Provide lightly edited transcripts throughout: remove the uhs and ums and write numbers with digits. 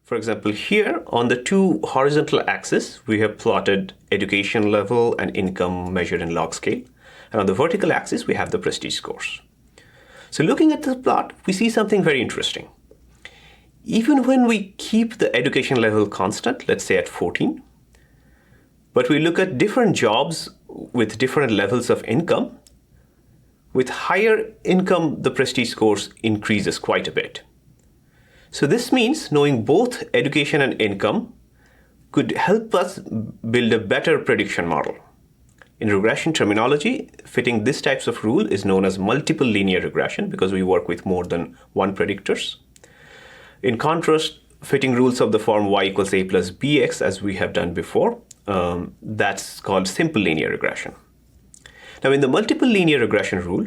For example, here on the two horizontal axes, we have plotted education level and income measured in log scale. And on the vertical axis, we have the prestige scores. So looking at this plot, we see something very interesting. Even when we keep the education level constant, let's say at 14, but we look at different jobs with different levels of income, with higher income, the prestige scores increases quite a bit. So this means knowing both education and income could help us build a better prediction model. In regression terminology, fitting these types of rule is known as multiple linear regression because we work with more than one predictors. In contrast, fitting rules of the form y equals a plus bx, as we have done before, that's called simple linear regression. Now, in the multiple linear regression rule,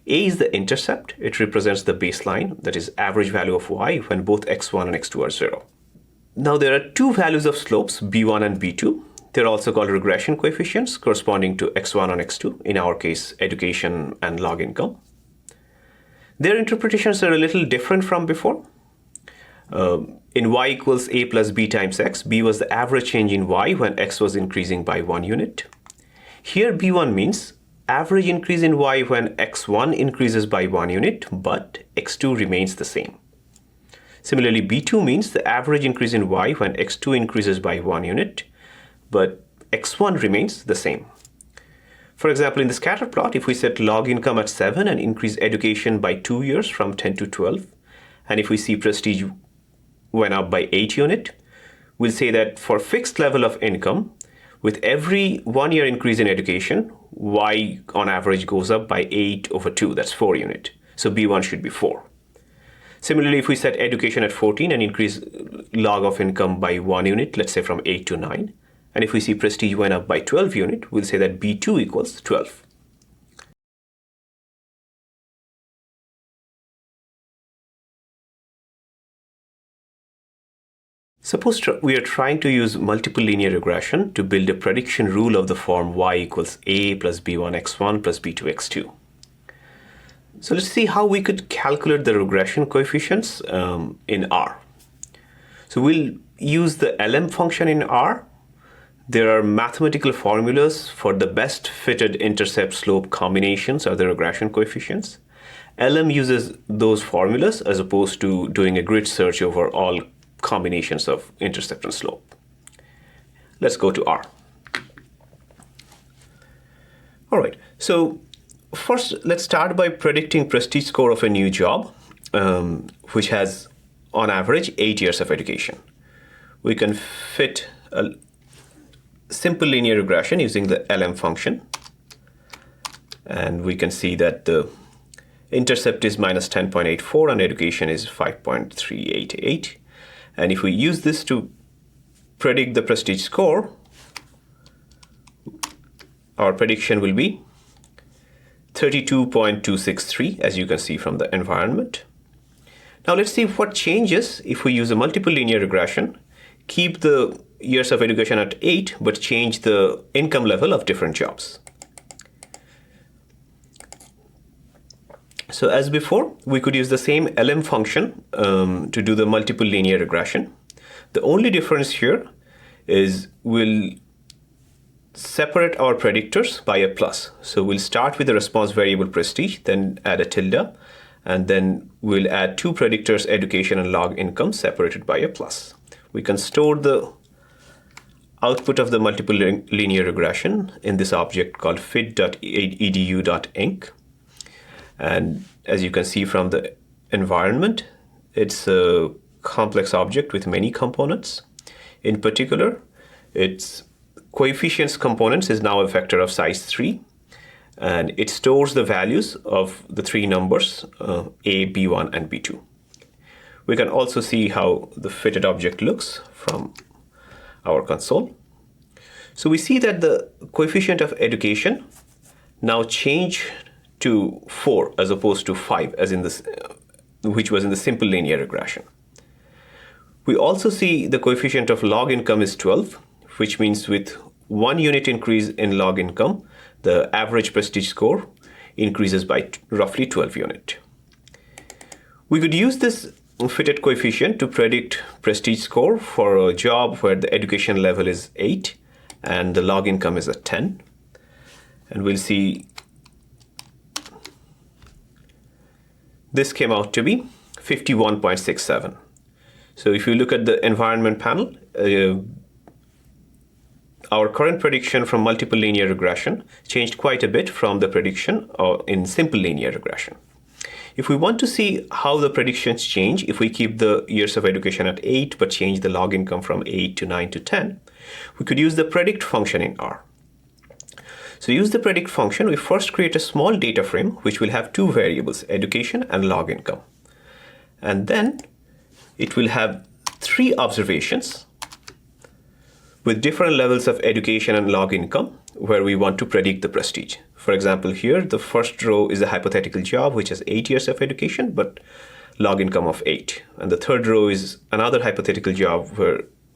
a is the intercept. It represents the baseline, that is average value of y when both x1 and x2 are 0. Now, there are two values of slopes, b1 and b2. They're also called regression coefficients corresponding to x1 and x2, in our case, education and log income. Their interpretations are a little different from before. In y equals a plus b times x, b was the average change in y when x was increasing by 1 unit. Here, b1 means average increase in y when x1 increases by 1 unit, but x2 remains the same. Similarly, b2 means the average increase in y when x2 increases by 1 unit, but x1 remains the same. For example, in the scatter plot, if we set log income at 7 and increase education by 2 years from 10 to 12, and if we see prestige went up by 8 unit, we'll say that for fixed level of income, with every 1 year increase in education, y on average goes up by 8 over 2, that's 4 unit. So b1 should be 4. Similarly, if we set education at 14 and increase log of income by 1 unit, let's say from 8 to 9, and if we see prestige went up by 12 unit, we'll say that b2 equals 12. Suppose we are trying to use multiple linear regression to build a prediction rule of the form y equals a plus b1 x1 plus b2 x2. So let's see how we could calculate the regression coefficients in R. So we'll use the LM function in R. There are mathematical formulas for the best fitted intercept slope combinations of the regression coefficients. LM uses those formulas as opposed to doing a grid search over all combinations of intercept and slope. Let's go to R. All right, so first let's start by predicting prestige score of a new job, which has on average 8 years of education. We can fit a simple linear regression using the LM function, and we can see that the intercept is minus 10.84 and education is 5.388. And if we use this to predict the prestige score, our prediction will be 32.263, as you can see from the environment. Now let's see what changes if we use a multiple linear regression, keep the years of education at 8, but change the income level of different jobs. So as before, we could use the same LM function to do the multiple linear regression. The only difference here is we'll separate our predictors by a plus. So we'll start with the response variable prestige, then add a tilde, and then we'll add two predictors, education and log income, separated by a plus. We can store the output of the multiple linear regression in this object called fit.edu.inc. And as you can see from the environment, it's a complex object with many components. In particular, its coefficients components is now a vector of size 3, and it stores the values of the three numbers, a, b1, and b2. We can also see how the fitted object looks from our console. So we see that the coefficient of education now changed to 4 as opposed to 5, as in this, which was in the simple linear regression. We also see the coefficient of log income is 12, which means with 1 unit increase in log income, the average prestige score increases by roughly 12 unit. We could use this fitted coefficient to predict prestige score for a job where the education level is 8 and the log income is at 10. And we'll see this came out to be 51.67. So if you look at the environment panel, our current prediction from multiple linear regression changed quite a bit from the prediction in simple linear regression. If we want to see how the predictions change, if we keep the years of education at 8 but change the log income from 8 to 9 to 10, we could use the predict function in R. So use the predict function, we first create a small data frame which will have two variables, education and log income. And then it will have three observations with different levels of education and log income where we want to predict the prestige. For example, here, the first row is a hypothetical job which has 8 years of education, but log income of 8. And the third row is another hypothetical job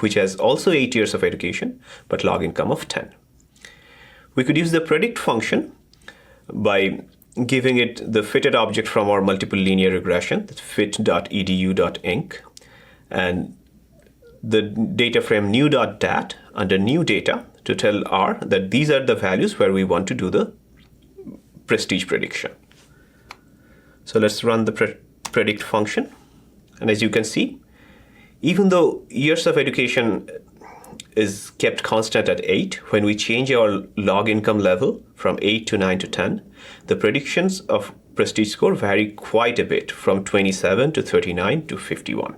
which has also 8 years of education, but log income of 10. We could use the predict function by giving it the fitted object from our multiple linear regression, that's fit.edu.inc, and the data frame new.dat under new data to tell R that these are the values where we want to do the prestige prediction. So let's run the predict function. And as you can see, even though years of education is kept constant at 8, when we change our log income level from 8 to 9 to 10, the predictions of prestige score vary quite a bit from 27 to 39 to 51.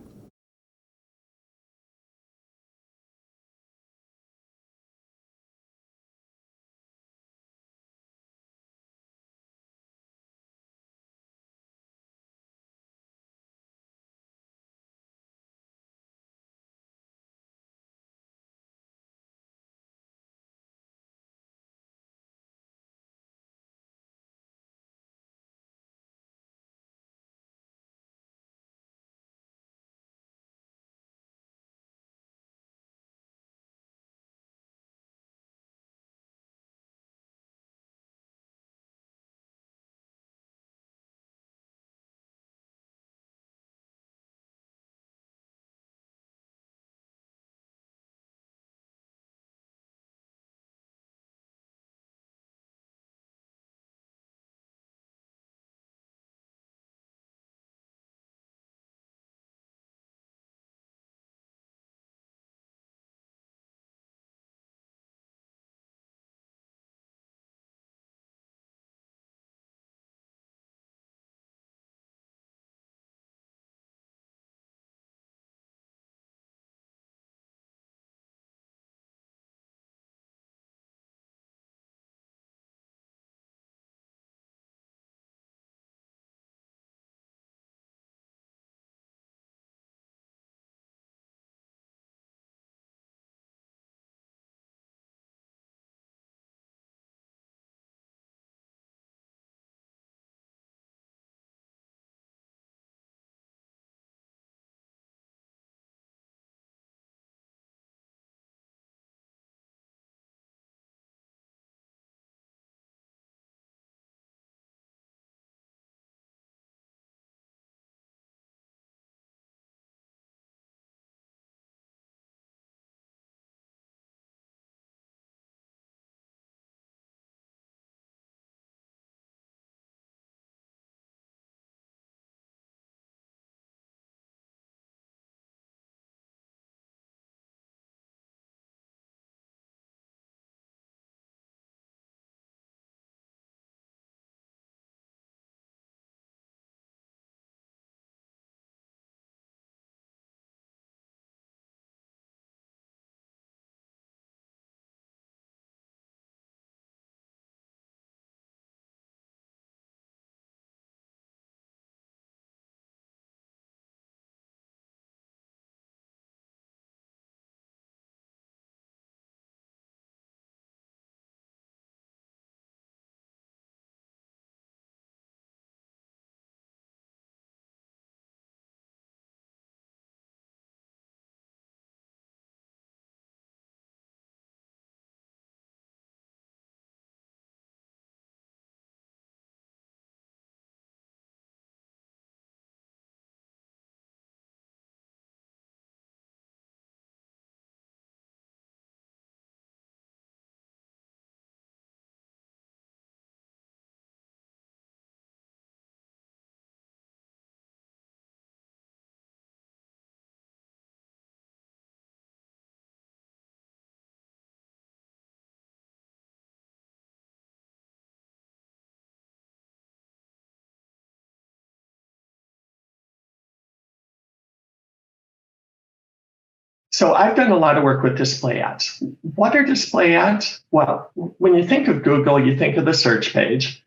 So I've done a lot of work with display ads. What are display ads? Well, when you think of Google, you think of the search page.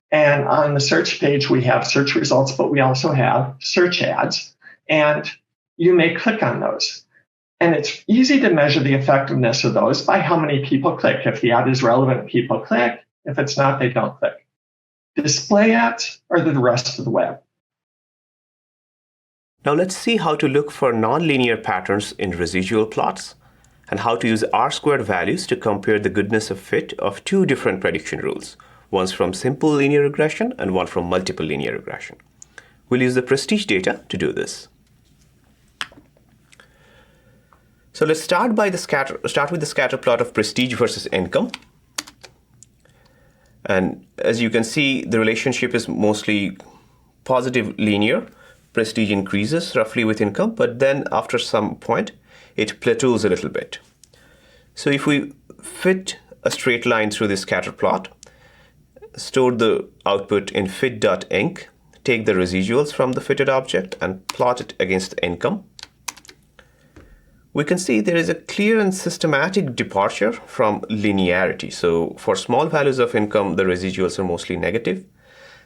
And on the search page, we have search results, but we also have search ads. And you may click on those. And it's easy to measure the effectiveness of those by how many people click. If the ad is relevant, people click. If it's not, they don't click. Display ads are the rest of the web. Now let's see how to look for nonlinear patterns in residual plots and how to use R-squared values to compare the goodness of fit of two different prediction rules, one from simple linear regression and one from multiple linear regression. We'll use the prestige data to do this. So let's start with the scatter plot of prestige versus income. And as you can see, the relationship is mostly positive linear. Prestige increases roughly with income, but then after some point, it plateaus a little bit. So if we fit a straight line through this scatter plot, store the output in fit.inc, take the residuals from the fitted object and plot it against the income, we can see there is a clear and systematic departure from linearity. So for small values of income, the residuals are mostly negative.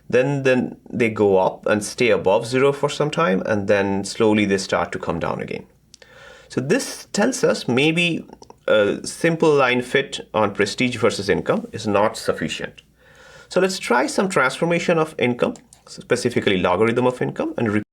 Then they go up and stay above 0 for some time, and then slowly they start to come down again. So this tells us maybe a simple line fit on prestige versus income is not sufficient. So let's try some transformation of income, specifically logarithm of income, and